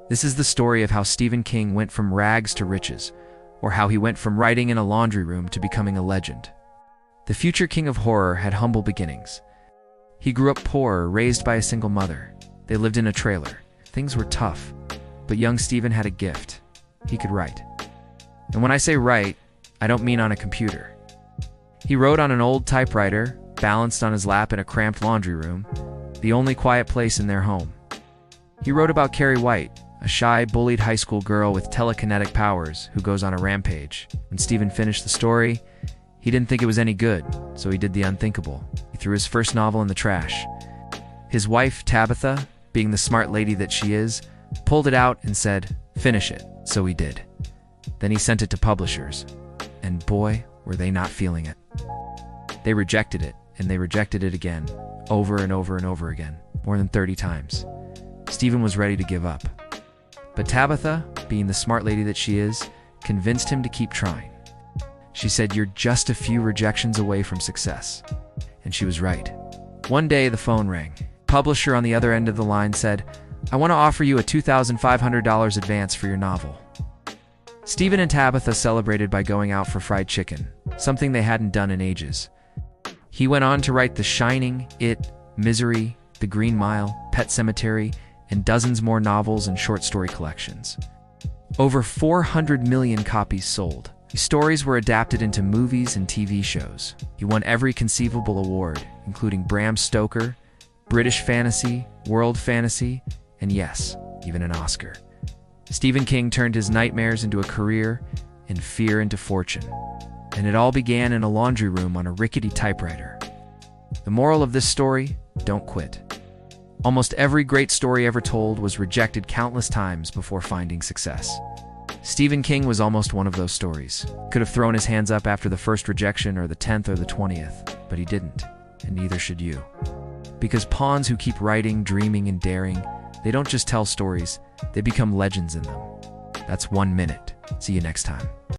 This is the story of how Stephen King went from rags to riches, or how he went from writing in a laundry room to becoming a legend. The future king of horror had humble beginnings. He grew up poor, raised by a single mother. They lived in a trailer. Things were tough, but young Stephen had a gift. He could write. And when I say write, I don't mean on a computer. He wrote on an old typewriter, balanced on his lap in a cramped laundry room, the only quiet place in their home. He wrote about Carrie, a shy, bullied high school girl with telekinetic powers who goes on a rampage. When Stephen finished the story, he didn't think it was any good, so he did the unthinkable. He threw his first novel in the trash. His wife, Tabitha, being the smart lady that she is, pulled it out and said, "Finish it." So he did. Then he sent it to publishers, and boy, were they not feeling it. They rejected it, and they rejected it again, over and over and over again, more than 30 times. Stephen was ready to give up. But Tabitha, being the smart lady that she is, convinced him to keep trying. She said, "You're just a few rejections away from success." And she was right. One day, the phone rang. Publisher on the other end of the line said, "I want to offer you a $2,500 advance for your novel." Stephen and Tabitha celebrated by going out for fried chicken, something they hadn't done in ages. He went on to write The Shining, It, Misery, The Green Mile, Pet Sematary, and dozens more novels and short story collections. Over 400 million copies sold. His stories were adapted into movies and TV shows. He won every conceivable award, including Bram Stoker, British Fantasy, World Fantasy, and yes, even an Oscar. Stephen King turned his nightmares into a career and fear into fortune. And it all began in a laundry room on a rickety typewriter. The moral of this story: don't quit. Almost every great story ever told was rejected countless times before finding success. Stephen King was almost one of those stories. Could have thrown his hands up after the first rejection or the 10th or the 20th, but he didn't, and neither should you. Because pawns who keep writing, dreaming, and daring, they don't just tell stories, they become legends in them. That's 1 minute. See you next time.